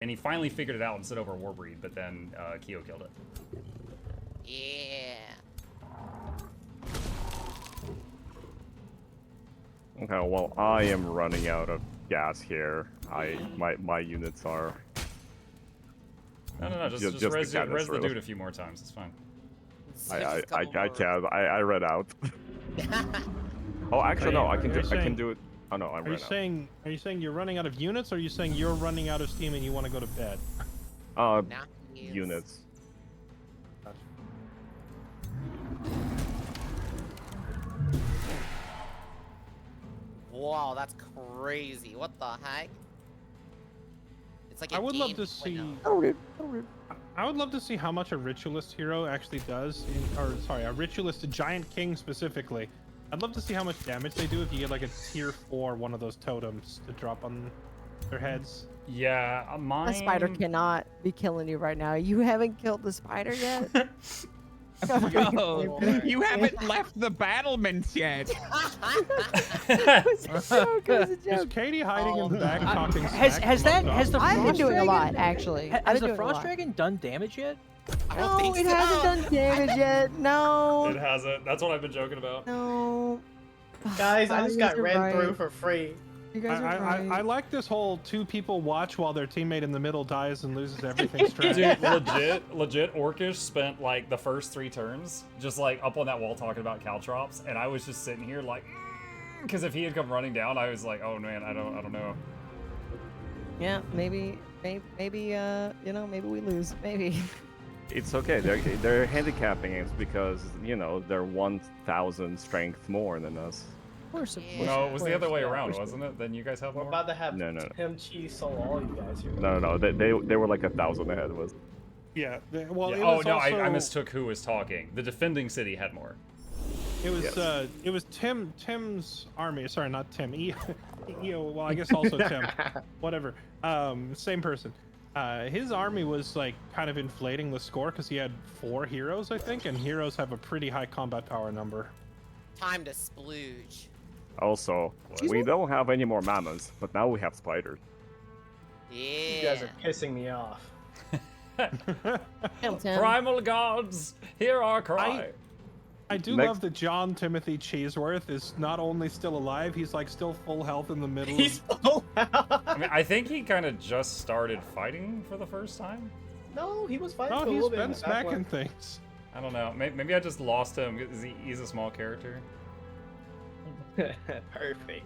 and he finally figured it out and sent over a Warbreed, but then Keo killed it. Yeah. Okay, well, I am running out of gas here. My units are. No, just the res cannons, the really. dude a few more times. It's fine. I Just a couple more. can't. I read out. Oh, actually, no. I can saying- do it. Oh no, I'm Are you right saying you're running out of units, or are you saying you're running out of steam and you want to go to bed? now. Now he is- Units. Wow, that's crazy. What the heck? It's like I a would love game to window. see. I would love to see how much a ritualist hero actually does, or sorry, a ritualist giant king specifically. I'd love to see how much damage they do if you get like a tier 4 one of those totems to drop on their heads. Yeah, mine. A spider cannot be killing you right now. You haven't killed the spider yet? Yo, you haven't left the battlements yet. It was a joke. It was a Is joke. Katie hiding in the back talking Has smack has from that up has the top? I've been frost doing a dragon, lot, actually. I've Has been the doing a frost lot. dragon done damage yet? I don't No, think it so. hasn't done damage yet. No. It hasn't. That's what I've been joking about. No. Guys, I Oh, just you got guys are ran through right. for free. You guys are I right. like this whole 2 people watch while their teammate in the middle dies and loses everything straight. Dude, legit, Orcish spent like the first 3 turns just like up on that wall talking about caltrops, and I was just sitting here like, because if he had come running down, I was like, oh man, I don't know. Yeah, maybe, you know, maybe we lose. Maybe. It's okay. They're handicapping us because they're 1,000 strength more than us. Of course, of Yeah. course. No, of it was the course. other way Yeah, around, for wasn't it? Then you guys have We're more. about to have No. him cheese solo all you guys here. No. They were like 1,000 ahead of us. Yeah. Well, Yeah. it Oh was no, also, I mistook who was talking. The defending city had more. It was Yes. it was Tim's army. Sorry, not Tim. Well, I guess also Tim. Whatever. Same person. His army was like kind of inflating the score because he had 4 heroes, I think, and heroes have a pretty high combat power number. Time to splooge. Also, we don't have any more mammoths, but now we have spiders. Yeah. You guys are pissing me off. Kill Tim. Primal gods, hear our cry. I do Next- love that John Timothy Cheeseworth is not only still alive, he's like still full health in the middle. He's full I mean, I think he kind of just started fighting for the first time. No, he was fighting Oh, for a he's little bit. in been the back smacking line. things. I don't know. Maybe I just lost him. He's a small character. Perfect.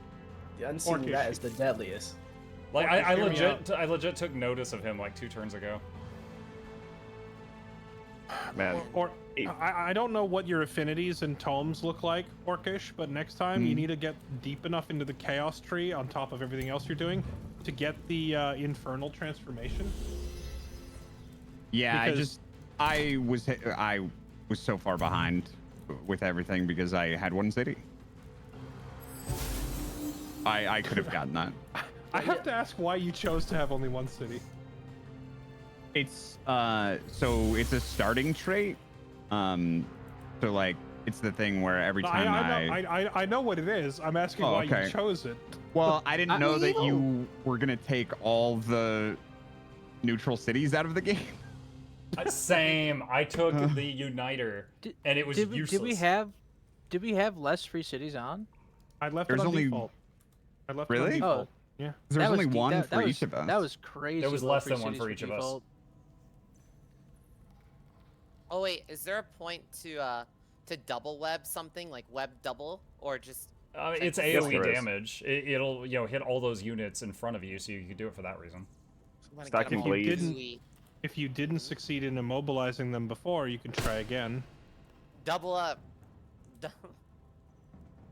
The unseen Orcish. rat is the deadliest. Like Orcish, I hear me out. legit took notice of him like 2 turns ago. Man, Or I don't know what your affinities and tomes look like, Orcish, but next time you need to get deep enough into the chaos tree on top of everything else you're doing to get the infernal transformation. Yeah, Because- I was so far behind with everything because I had 1 city. I could have gotten that. I have to ask why you chose to have only 1 city. It's so it's a starting trait. So like it's the thing where every time I know what it is. I'm asking Oh, why okay. you chose it. well, I didn't know that you were gonna take all the neutral cities out of the game. Same. I took the Uniter, Did- and it was Did useless. we have less free cities on? I left There's it on only- default. I left it on Really? default. Oh. Yeah. There's only was de- one that for was, each of us. That was crazy. There was low less free than one cities for each of us. default. Oh wait, is there a point to double web something like web double or just? It's Yes, AoE there is. damage. It'll hit all those units in front of you, so you can do it for that reason. I'm gonna Stacking get 'em all blades. gooey. If you didn't succeed in immobilizing them before, you can try again. Double up.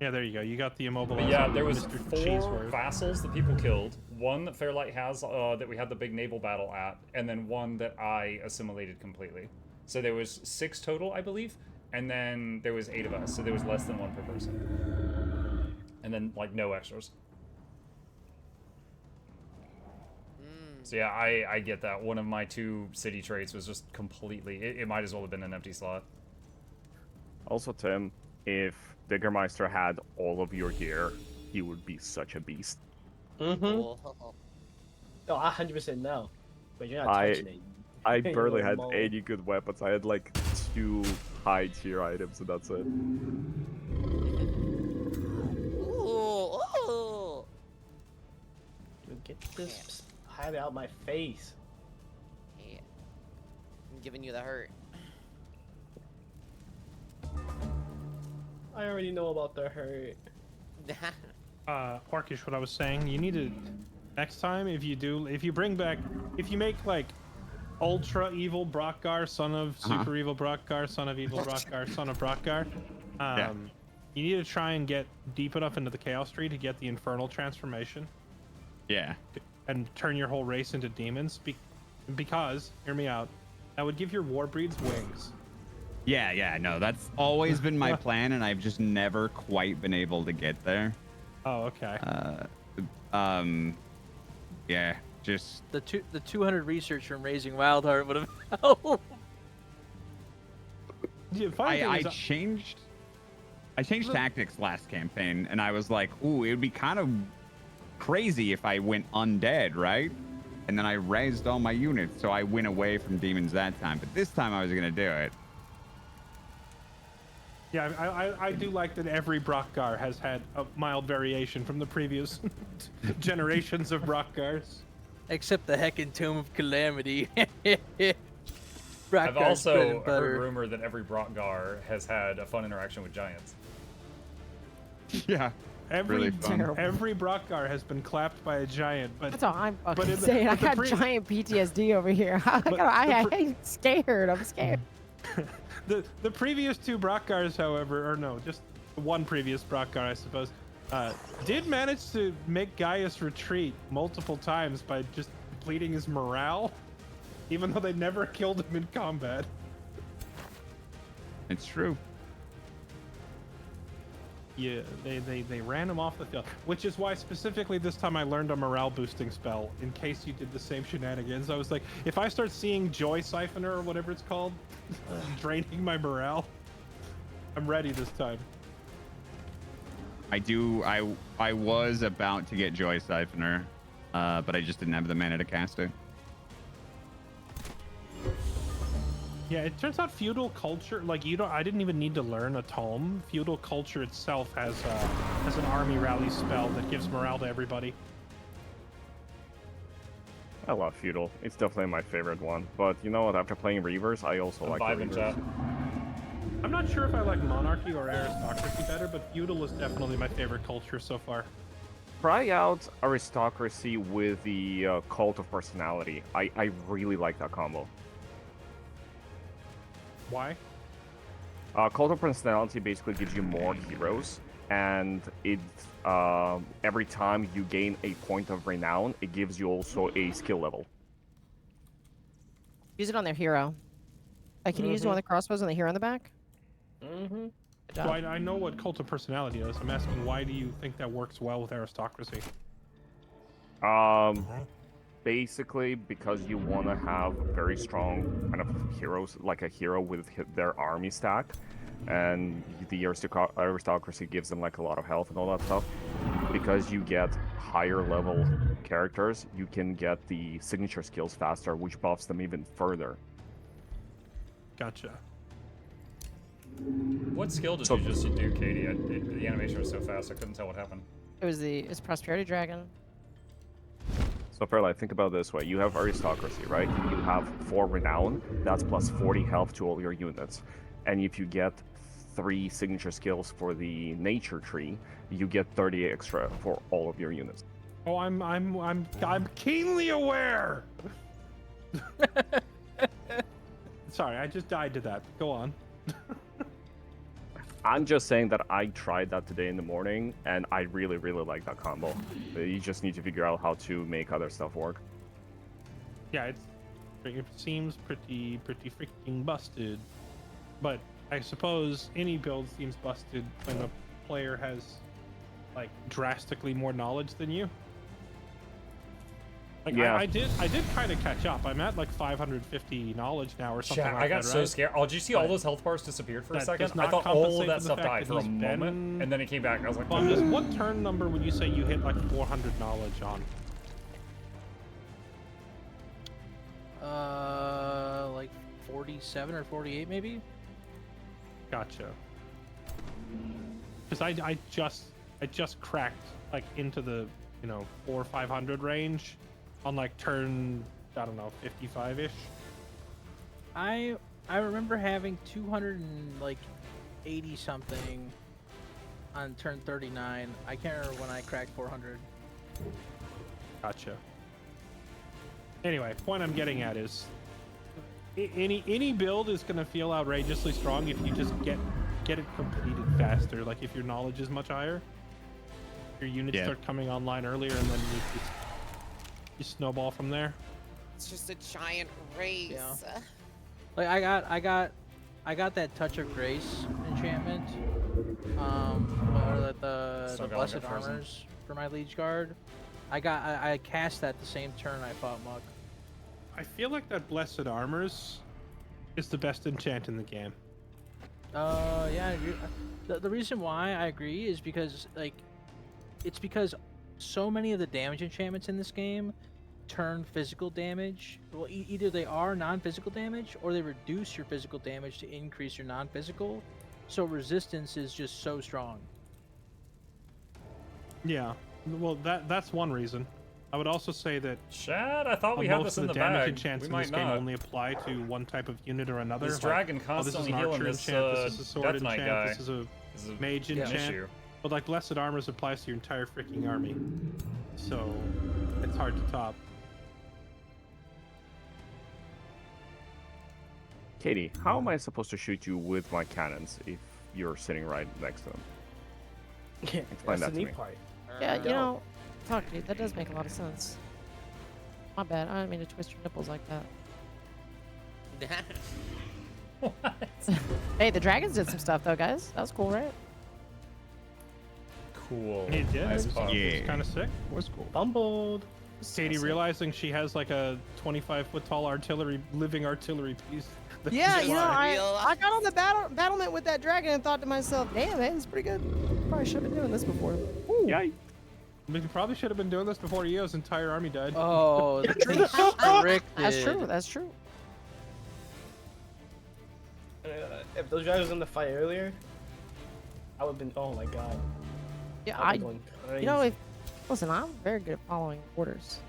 Yeah, there you go. You got the But immobilizing. yeah, there was Mr. 4 Cheeseworth. vassals that people killed. 1 that Fairlight has that we had the big naval battle at, and then 1 that I assimilated completely. So there was 6 total, I believe, and then there was 8 of us, so there was less than 1 per person. And then like no extras. So yeah, I get that. One of my 2 city traits was just completely. It might as well have been an empty slot. Also, Tim, if Diggermeister had all of your gear, he would be such a beast. Mm-hmm. Cool. Oh, I 100% know. But you're not touching it. I You barely little had mole. any good weapons. I had like 2 high tier items, and that's it. Ooh, ooh. Dude, get this spider out my face. Yeah. I'm giving you the hurt. I already know about the hurt. Orcish, what I was saying, you need to next time if you make like ultra evil Brockgar, son of super evil Brockgar, son of evil Brockgar, son of Brockgar, you need to try and get deep enough into the Chaos Tree to get the Infernal transformation. Yeah. And turn your whole race into demons. Because, hear me out, that would give your war breeds wings. Yeah, no, that's always been my plan, and I've just never quite been able to get there. Oh, okay. Yeah, just The 200 research from Raising Wildheart would have helped. Yeah, funny thing I is, changed tactics last campaign, and I was like, ooh, it would be kind of crazy if I went undead, right? And then I raised all my units, so I went away from demons that time. But this time I was gonna do it. yeah, I do like that every Brockgar has had a mild variation from the previous generations of Brockgars. Except the heckin' Tomb of Calamity. I've Brockgar's bread also and heard butter. rumor that every Brockgar has had a fun interaction with giants. Yeah. Really fun. Terrible. Every Brockgar has been clapped by a giant, but That's all I'm fucking in the- saying. I but the got pre- giant PTSD over here. I'm scared. I'm scared. the previous 2 Brockgars, however, or no, just one previous Brockgar, I suppose, did manage to make Gaius retreat multiple times by just depleting his morale, even though they never killed him in combat. It's true. Yeah, they ran him off the field, which is why specifically this time I learned a morale boosting spell in case you did the same shenanigans. I was like, if I start seeing Joy Siphoner or whatever it's called draining my morale, I'm ready this time. I was about to get Joy Siphoner, but I just didn't have the mana to cast it. Yeah, it turns out feudal culture, like I didn't even need to learn a tome. Feudal culture itself has an army rally spell that gives morale to everybody. I love Feudal. It's definitely my favorite one. But you know what? After playing Reavers, I also like the Vibe in Reavers. chat. I'm not sure if I like monarchy or aristocracy better, but feudal is definitely my favorite culture so far. Try out aristocracy with the cult of personality. I really like that combo. Why? Cult of personality basically gives you more heroes, and it every time you gain a point of renown, it gives you also a skill level. Use it on their hero. Can you use it on the crossbows on the hero in the back? Mm-hmm. Good So job. I know what cult of personality is. I'm asking, why do you think that works well with aristocracy? Basically because you want to have very strong kind of heroes, like a hero with their army stack, and the aristocracy gives them like a lot of health and all that stuff. Because you get higher level characters, you can get the signature skills faster, which buffs them even further. Gotcha. What skill did you just do, Katie? The animation was so fast, I couldn't tell what happened. It's Prosperity Dragon. So Fairlight, think about it this way. You have aristocracy, right? You have 4 renown, that's plus 40 health to all your units. And if you get 3 signature skills for the nature tree, you get 30 extra for all of your units. Oh, I'm keenly aware. Sorry, I just died to that. Go on. I'm just saying that I tried that today in the morning, and I really, really like that combo. You just need to figure out how to make other stuff work. Yeah, it seems pretty freaking busted. But I suppose any build seems busted when the player has like drastically more knowledge than you. Like Yeah. I did kind of catch up. I'm at like 550 knowledge now or something Chat, like I got that, so right? scared. Oh, did you see all But those health bars disappeared for a that second? does I not thought all compensate of that for the stuff fact died that for a he's moment, been- and then it came back. I was like, Well, just what turn number would you say you hit like 400 knowledge on? 47 or 48 maybe. Gotcha. Because I just cracked like into the 400 or 500 range on like turn, I don't know, 55-ish. I remember having 280 something on turn 39. I can't remember when I cracked 400. Gotcha. Anyway, point I'm getting at is any build is going to feel outrageously strong if you just get it completed faster. Like if your knowledge is much higher, your units start coming online earlier, and then you snowball from there. It's just a giant race. Yeah. Like I got that touch of grace enchantment, or the Still got blessed it frozen. armors for my liege guard. I cast that the same turn I fought Muck. I feel like that blessed armors is the best enchant in the game. Yeah, I agree. The reason why I agree is because it's because so many of the damage enchantments in this game turn physical damage. Well, either they are non-physical damage or they reduce your physical damage to increase your non-physical. So resistance is just so strong. Yeah, well that's one reason. I would also say that Chad, I thought we had most this of in the the damage bag. enchants We in might this game not. only apply to one type of unit or another. This Like, dragon this is constantly an healing archer this enchant, this is a sword Death Knight enchant, guy. this is a This is mage an enchant. issue. But like blessed armors applies to your entire freaking army, so it's hard to top. Katie, how am I supposed to shoot you with my cannons if you're sitting right next to them? Yeah, Explain that's that the to neat me. part. Yeah, Uh, you know, fuck, dude, that does make a lot of sense. My bad. I didn't mean to twist your nipples like that. What? Hey, the dragons did some stuff though, guys. That was cool, right? Cool. He did. Nice It was, puff. Yeah. kind of sick. Was cool. Fumbled. Katie So sick. realizing she has like a 25-foot tall living artillery piece. that Yeah, she's you know, flying. I got on the battlement with that dragon and thought to myself, damn, man, it's pretty good. Probably should have been doing this before. Ooh. Yeah, I mean, you probably should have been doing this before Eo's entire army died. Oh, the That's true. That's true. If those guys was in the fight earlier, I would have been. Oh my god. Yeah, I'd be going crazy. you know, listen, I'm very good at following orders.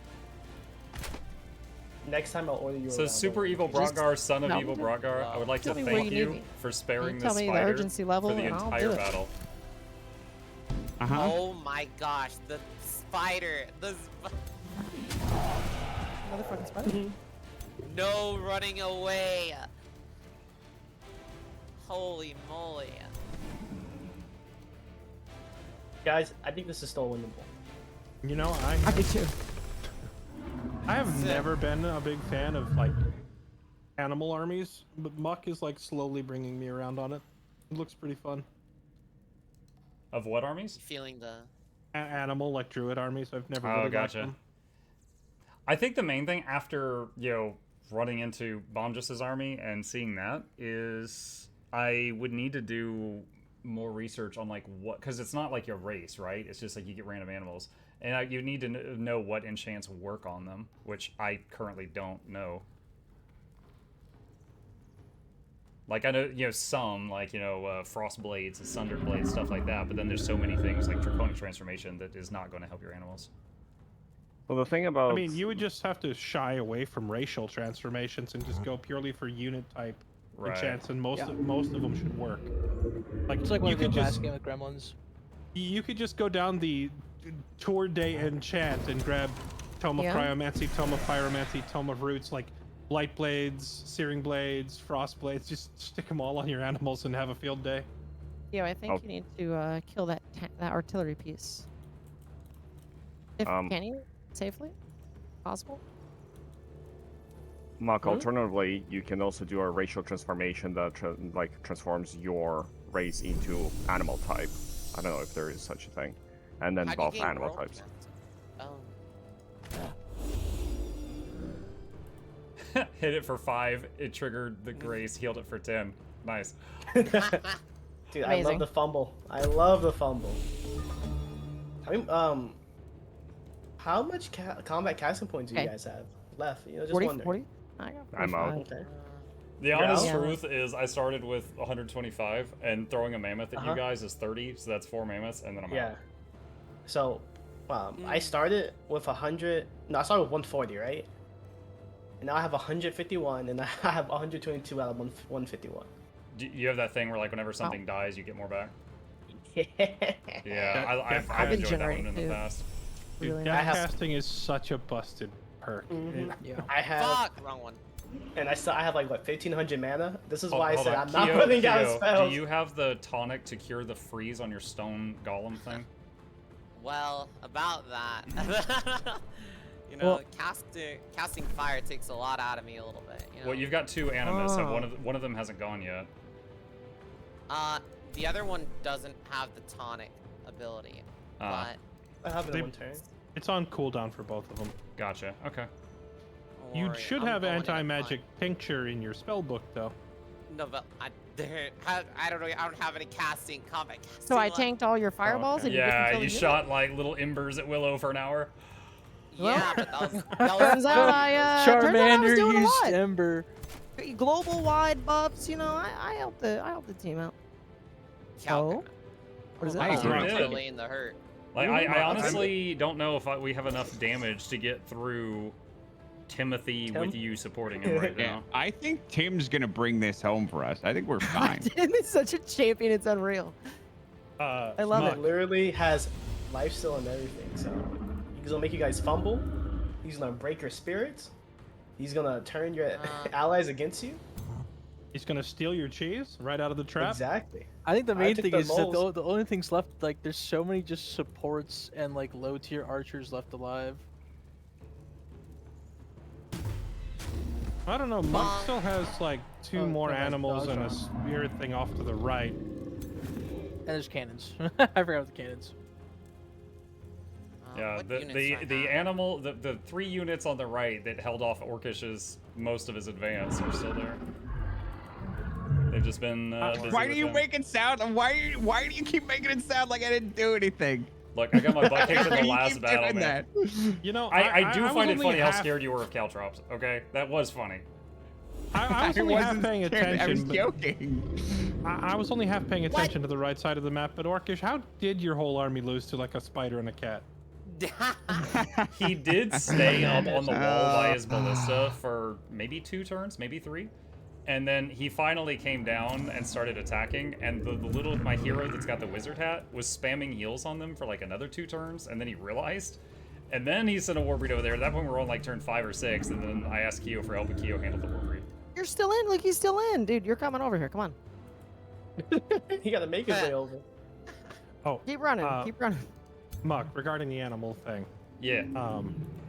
Next time I'll order you. So around, Super don't Evil worry. Brogar, son of No, Evil no. Brogar, I would like to Tell me where thank you need you me. for sparing tell this me the spider urgency level for the and I'll entire do it. battle. Oh my gosh, the spider. Motherfucking spider. No running away. Holy moly. Guys, I think this is still winnable. You know, I do too. I have never been a big fan of like animal armies, but Muck is like slowly bringing me around on it. It looks pretty fun. Of what armies? Feeling the. Animal like druid armies. I've never Oh, really liked gotcha. them. I think the main thing after, running into Bomjus's army and seeing that is I would need to do more research on like what, because it's not like a race, right? It's just like you get random animals, and you need to know what enchants work on them, which I currently don't know. Like I know, some like frost blades, sunder blades, stuff like that. But then there's so many things like draconic transformation that is not going to help your animals. well, the thing about I mean, you would just have to shy away from racial transformations and just go purely for unit type Right. enchants, and most of them should work. Like It's like when you we could did just last game with Gremlins. you could just go down the tour day enchant and grab Tome of Yeah. Cryomancy, Tome of Pyromancy, Tome of Roots, like Blight Blades, Searing Blades, Frost Blades. Just stick them all on your animals and have a field day. Yeah, I think Oh. you need to kill that artillery piece. Can you safely? Possible? Muck, alternatively, you can also do a racial transformation that transforms your race into animal type. I don't know if there is such a thing, and then How do you buff gain animal world types. Oh. Hit it for 5. It triggered the grace. Healed it for 10. Nice. Dude, I Amazing. love the fumble. I love the fumble. I mean, how much combat casting points do you Okay. guys have left? Just 40? wondering. 40? I got I'm out. 45. Okay. The honest Yeah. truth is I started with 125, and throwing a mammoth at you Uh-huh. guys is 30, so that's 4 mammoths, and then I'm Yeah. out. So, I started with 100. No, I started with 140, right? And now I have 151, and I have 122 out of 151. Do you have that thing where, like, whenever something dies, you get more back? Yeah, I've I've been enjoyed that one in generating the too. past. Dude, Really gas nice. casting is such a busted perk. Mhm. Yeah. I have, Fuck, wrong one. and I have like what 1,500 mana. This is Hold- why I hold said on. I'm not Kyo, running out of Kyo, spells. do you have the tonic to cure the freeze on your stone golem thing? Well, about that. You know, Well- casting fire takes a lot out of me a little bit. You know? Well, you've got 2 animus, and Oh. one of them hasn't gone yet. The other one doesn't have the tonic ability, Ah. but I have it in They- one turn. It's on cooldown for both of them. Gotcha. Okay. don't You worry, should I'm have going in a anti-magic ton. tincture in your spell book, though. No, but I don't know. I don't have any combat casting. So I left. tanked all your fireballs, okay. and you didn't Yeah, kill the you unit? shot like little embers at Willow for an hour. Yeah, but that was Turns out I turns out I was Charmander doing a used lot. Ember. Global wide buffs, you know, I helped the team out. So, what is it? I Oh, agree. I'm Yeah. totally in the hurt. Like, Mhm. I honestly don't know if we have enough damage to get through Timothy Tim? with you supporting him right Yeah, now. I think Tim's gonna bring this home for us. I think we're fine. Tim is such a champion, it's unreal. I love Muck, it. Literally has life steal and everything. So he's gonna make you guys fumble. He's gonna break your spirits. He's gonna turn your allies against you. He's gonna steal your cheese right out of the trap. Exactly. I think the I main took thing the is that moles. the only things left, like, there's so many just supports and like low tier archers left alive. I don't know. Muck still has like 2 Oh, more no, that's animals and a dodge spirit thing off to the right. And there's cannons. I forgot about the cannons. Yeah, What the units do I the have? animal the 3 units on the right that held off Orkish's most of his advance are still there. They've just been busy Why do with you him. make it sound? Why do you keep making it sound like I didn't do anything? Look, I got my butt kicked in Why the do you last keep battle, doing man. that? You know, I do was find it only funny how half- scared you were of Caltrops. Okay, that was funny. I was only half wasn't paying scared, I was attention. but joking. I was only half paying attention to the right side of the map. But Orcish, how did your whole army lose to like a spider and a cat? He did stay up on the wall by his ballista for maybe 2 turns, maybe 3. And then he finally came down and started attacking, and my hero that's got the wizard hat was spamming heals on them for like another 2 turns, and then he realized. And then he sent a Warbreed over there. At that point, we were on like turn 5 or 6, and then I asked Keo for help, and Keo handled the Warbreed. You're still in. Look, he's still in, dude. You're coming over here. Come on, He gotta make his way over. Oh, keep running. Keep running. Muck, regarding the animal thing, Yeah.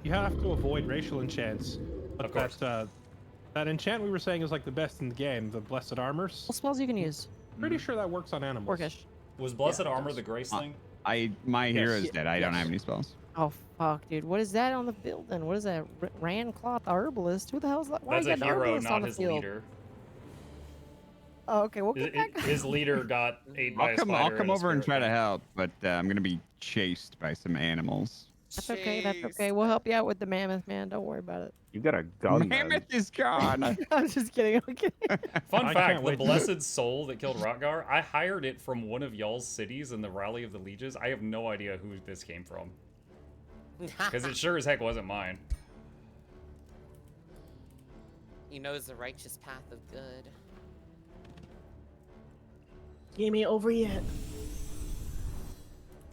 you have to avoid racial enchants. But Of course. that enchant we were saying is like the best in the game, the Blessed Armors. What spells you can use? Pretty sure that works on animals. Orcish. Was Blessed Yeah, it Armor does. the Grace thing? My hero's Yes. dead. I don't Yes. have any spells. Oh fuck, dude. What is that on the building? What is that? Rand Cloth Herbalist? Who the hell's that? Why That's you a got an hero, herbalist on not the his field? leader. Oh, okay. We'll get back. His leader got ate by I'll a come spider. over and a try to spirit help, but I'm gonna be chased by some animals. That's okay. That's Jeez. okay. We'll help you out with the mammoth, man. Don't worry about it. You got a gun, man. Mammoth is gone. I'm just kidding. I'm kidding. Fun I fact, can't the wait to- blessed soul that killed Rotgar, I hired it from one of y'all's cities in the Rally of the Lieges. I have no idea who this came from. Because it sure as heck wasn't mine. He knows the righteous path of good. Game ain't over yet.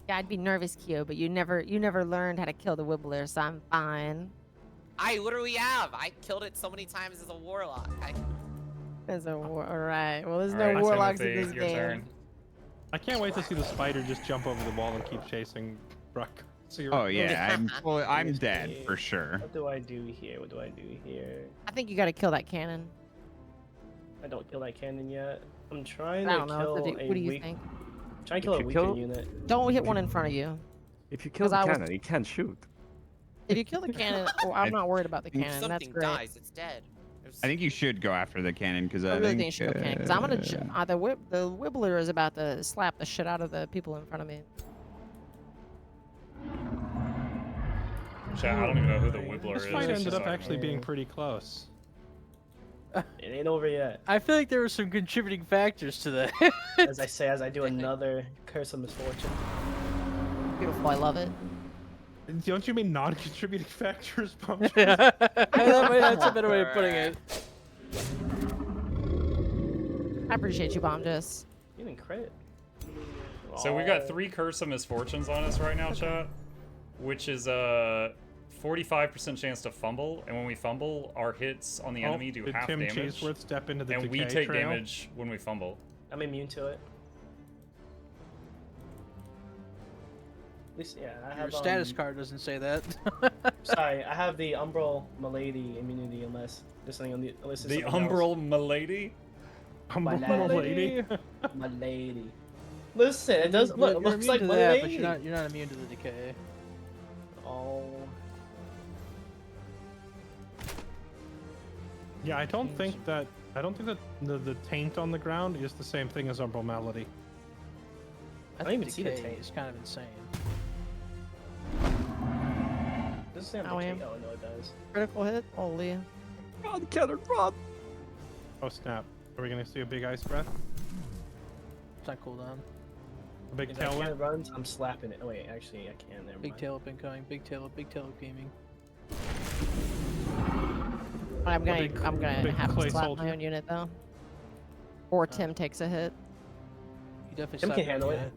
Yeah, I'd be nervous, Kyo, but you never learned how to kill the Wibbler, so I'm fine. I literally have. I killed it so many times as a warlock. There's a war. All right. Well, there's All no right, warlocks Timothy, in this your game. turn. I can't wait to see the spider just jump over the wall and keep chasing Bruck. So you're, Oh yeah, I'm dead Okay. for sure. What do I do here? What do I do here? I think you got to kill that cannon. I don't kill that cannon yet. I'm trying I to don't know. kill What do a you weak. think? Trying to kill If a you weaker kill- unit. Don't hit one in front of you. If you kill 'Cause the I was- cannon, he can't shoot. If you kill the cannon, oh, I'm not worried about the If cannon. That's something great. dies, it's dead. I think you should go after the cannon because I I really think think you should go cannon. Because I'm gonna the Wibbler is about to slap the shit out of the people in front of me. Chat, I don't even know who the Wibbler this is. fight It's ended just up like- actually being pretty close. It ain't over yet. I feel like there were some contributing factors to that. As I do another curse of misfortune. Beautiful. I love it. Don't you mean non-contributing factors, Pump? That's a better way of putting it. I appreciate you, Bomjus. You didn't crit. So we've got 3 Curse of Misfortunes on us right now, chat, which is a 45% chance to fumble, and when we fumble, our hits on the enemy do did half Tim damage, Cheeseworth step into the and we decay take trail? damage when we fumble. I'm immune to it. At least, yeah, I have Your status card doesn't say that. Sorry, I have the Umbral Milady immunity unless there's something on the unless there's The something else. Umbral Milady? Humble lady. Milady. Listen, it does look. It You're looks immune like to that, but Milady. you're not immune to the decay. Oh. Yeah, I don't think that the taint on the ground is the same thing as Umbral Malady. I don't even see the decay tank. is kind of insane. Does it say Oh, decay? yeah. Oh no, it does. Critical hit. Holy. Run, Kenneth, run! Oh snap! Are we gonna see a big ice breath? It's not cooldown. A big If I can't tailwind? runs, I'm slapping it. Oh wait, actually I can. Never Big mind. tail up incoming. Big tail up gaming. I'm gonna big have to clay slap soldier. my own unit though. Or Tim takes a hit. You definitely Tim slap can your handle it. unit.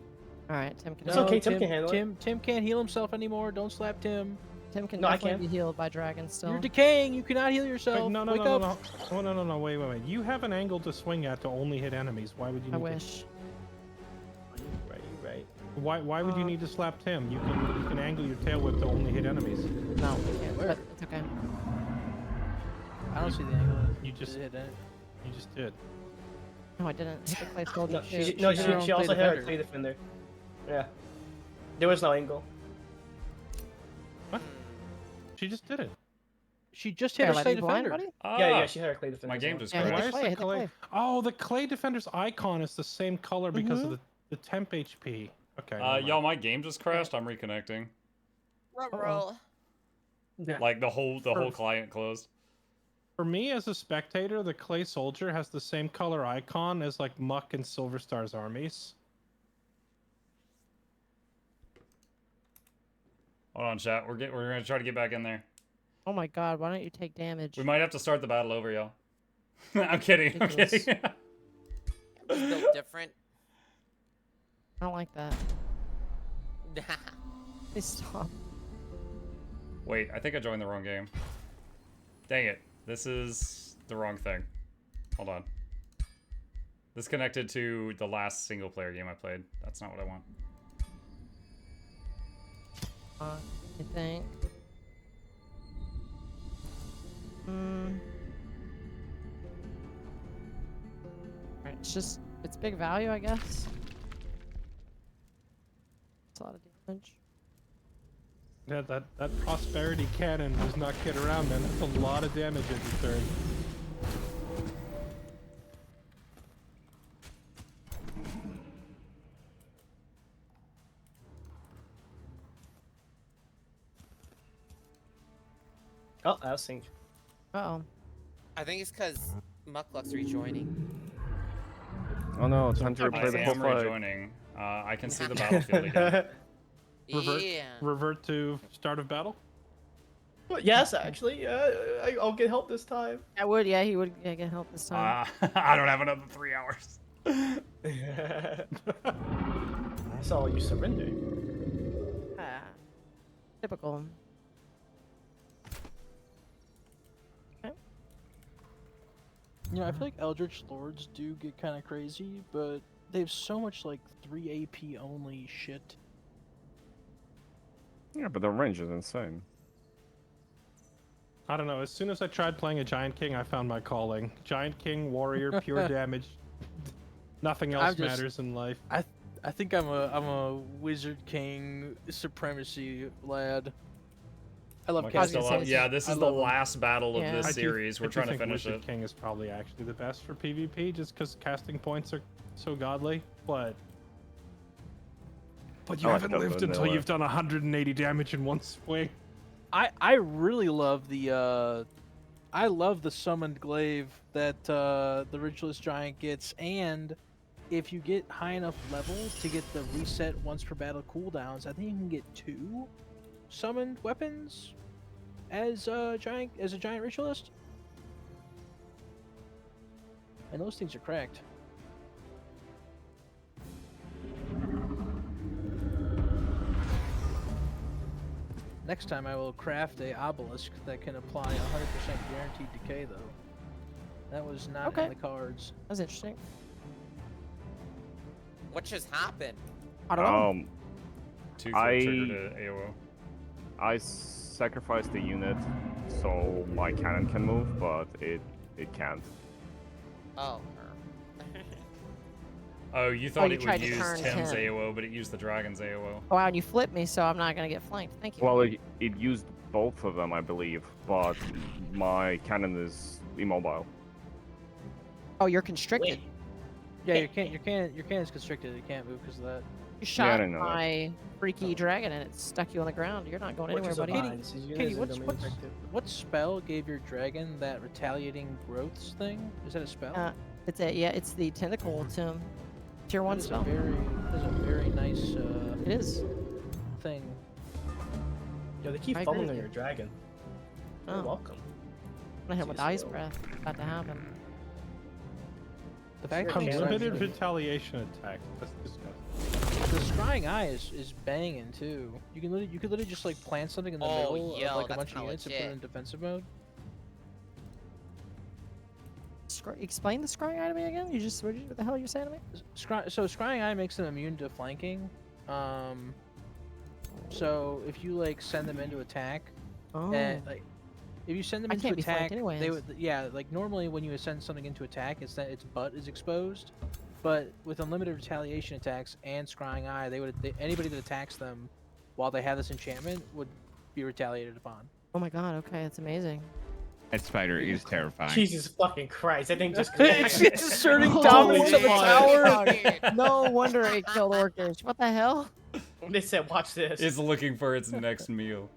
All right, Tim can. It's No, okay, Tim can handle it. Tim can't heal himself anymore. Don't slap Tim. Tim can No, I definitely can. be healed by dragon still. You're decaying. You cannot heal Wait, yourself. no, Wake up. Oh, no, wait. You have an angle to swing at to only hit enemies. Why would you? I Need wish. Right. To, why would you need to slap Tim? You can angle your tail whip to only hit enemies. No, we can't. But it's okay. I don't see the angle. You just Did it hit it? you just did. No, I didn't. Hit the clay soldier. No, too. she's her own she also clay hit her defender. clay defender. Yeah. There was no angle. She just did it. She just hit Here, her let clay me blind, defender. buddy. Ah, Yeah, she hit her clay defender. my as game well. just Yeah, hit crashed. the clay, hit the clay. Oh, the clay defender's icon is the same color because Mm-hmm. of the temp HP. Okay. never mind. Y'all, my game just crashed. I'm reconnecting. Uh-oh. Like the whole client closed. For me as a spectator, the clay soldier has the same color icon as like Muck and Silver Star's armies. Hold on, chat. We're gonna try to get back in there. Oh my god, why don't you take damage? We might have to start the battle over, y'all. I'm kidding. I'm Ridiculous. kidding. It's built different. I don't like that. Please stop. Wait, I think I joined the wrong game. Dang it. This is the wrong thing. Hold on. This connected to the last single player game I played. That's not what I want. I think. Alright, it's big value, I guess. It's a lot of damage. Yeah, that prosperity cannon does not get around, man. That's a lot of damage every turn. Oh, that was synced. Uh-oh. I think it's because Mukluk's rejoining. Oh no, time to I replay the am full fight. rejoining. I can see the battlefield again. Revert, Yeah. revert to start of battle. Well, yes, actually. I'll get help this time. I would, yeah, he would get help this time. I don't have another 3 hours. So you surrender. Ah, typical. You know, I feel like Eldritch Lords do get kind of crazy, but they have so much like 3 AP only shit. Yeah, but the range is insane. I don't know. As soon as I tried playing a Giant King, I found my calling. Giant King, warrior, pure damage. Nothing else I'm just- matters in life. I think I'm a Wizard King supremacy lad. I love Like, I was still gonna up- say, yeah, this I is the love 'em. last battle of Yeah. this I do- series. I We're do trying to think finish Wizard it. King is probably actually the best for PvP, just because casting points are so godly. But you I like haven't that lived until vanilla. you've done 180 damage in one swing. I really love the I love the summoned glaive that the Ritualist Giant gets, and if you get high enough level to get the reset once per battle cooldowns, I think you can get 2 summoned weapons as a giant ritualist. And those things are cracked. Next time I will craft a obelisk that can apply 100% guaranteed decay, though. That was not Okay. in the cards. That's interesting. What just happened? I don't know. Two I- triggered a AOO. I sacrificed the unit so my cannon can move, but it can't. Oh. Oh, you thought you it tried would to use turn Tim's Tim. AOO, but it used the dragon's AOO. Oh, wow, and you flipped me, so I'm not gonna get flanked. Thank you. Well, it used both of them, I believe, but my cannon is immobile. Oh, you're constricted. Wait. Yeah, your cannon's constricted. It can't move because of that. You shot I know that. my freaky dragon and it stuck you on the ground. You're not going Which anywhere, is a buddy. bind, so units Katie, are what's domain effective. what spell gave your dragon that retaliating growths thing? Is that a spell? It's the tentacle Tim. Tier 1 That is spell. that is a very nice It is. thing. Yo, they keep I agree following with on you. your dragon. You're Oh, welcome. I'm gonna hit with Jeez, ice yo. breath. About to happen. The fact Sure, that yeah. it's Unlimited actually- retaliation attack. That's disgusting. the scrying eye is banging too. You could literally just like plant something in the Oh, middle yo, of like a that's bunch of kinda units and put it legit. in defensive mode. Explain the scrying eye to me again. What the hell are you saying to me? So scrying eye makes them immune to flanking. So if you like send them into attack, Oh. and like if you send them I into can't be flanked attack, they anyways. would like normally when you send something into attack, it's that its butt is exposed. But with unlimited retaliation attacks and scrying eye, anybody that attacks them while they have this enchantment would be retaliated upon. Oh my god. Okay, that's amazing. That spider is terrifying. Jesus fucking Christ! I think just. It's asserting Holy dominance of the fuck. tower. No wonder it killed Orcish. What the hell? They said, "Watch this." It's looking for its next meal.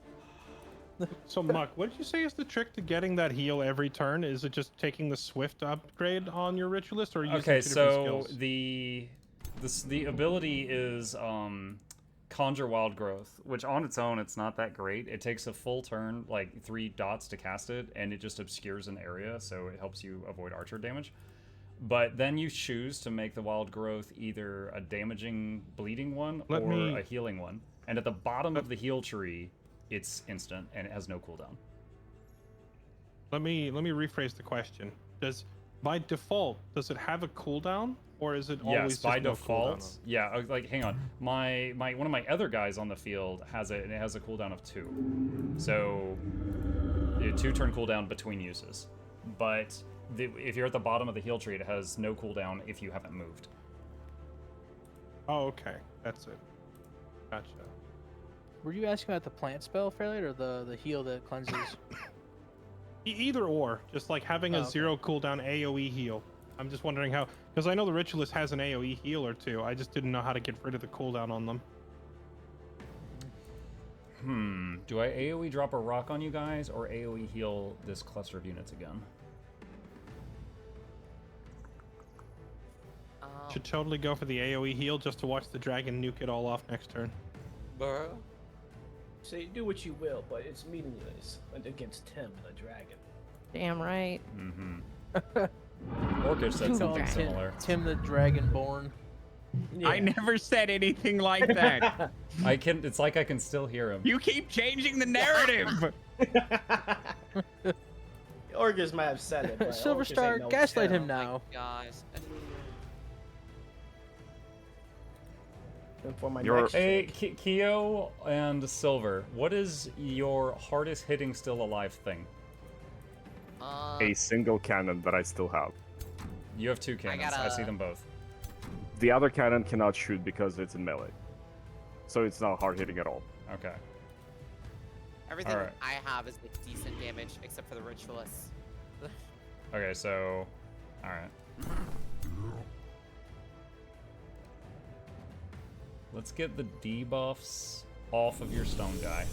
So, Muck, what did you say is the trick to getting that heal every turn? Is it just taking the Swift upgrade on your Ritualist, or are you using Okay, two different so skills? the ability is Conjure Wild Growth, which on its own it's not that great. It takes a full turn, like 3 dots to cast it, and it just obscures an area, so it helps you avoid archer damage. But then you choose to make the Wild Growth either a damaging bleeding one or a healing one. And at the bottom of the heal tree, it's instant and it has no cooldown. Let me rephrase the question. By default, does it have a cooldown, or is it always Yes, just by no default. cooldown? Yeah, like hang on. My one of my other guys on the field has it, and it has a cooldown of 2. So, a 2-turn cooldown between uses. But if you're at the bottom of the heal tree, it has no cooldown if you haven't moved. Oh, okay, that's it. Gotcha. Were you asking about the plant spell, Fairlight, or the heal that cleanses? Either or, just like having Oh, a okay. 0 cooldown AoE heal. I'm just wondering how, because I know the Ritualist has an AoE heal or 2. I just didn't know how to get rid of the cooldown on them. Do I AoE drop a rock on you guys, or AoE heal this cluster of units again? Should totally go for the AoE heal just to watch the dragon nuke it all off next turn. Bro. Say, do what you will, but it's meaningless against Tim, the dragon. Damn right. Orcish said Ooh, something dragon. similar. Tim the Dragonborn. I never said anything like that. It's like I can still hear him. You keep changing the narrative. Orcus might have said it. But Silver Orcus Star, ain't no gaslight Tim. him now. Guys. And for my You're- next Hey, trick, Keo and Silver, what is your hardest hitting still alive thing? A single cannon that I still have. You have 2 cannons. I see gotta- them both. The other cannon cannot shoot because it's in melee. So it's not hard hitting at all. Okay. Everything Alright. I have is like decent damage, except for the ritualists. Okay, so... Alright. Let's get the debuffs off of your stone guy.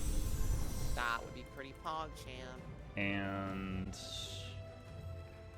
That would be pretty pog, champ. And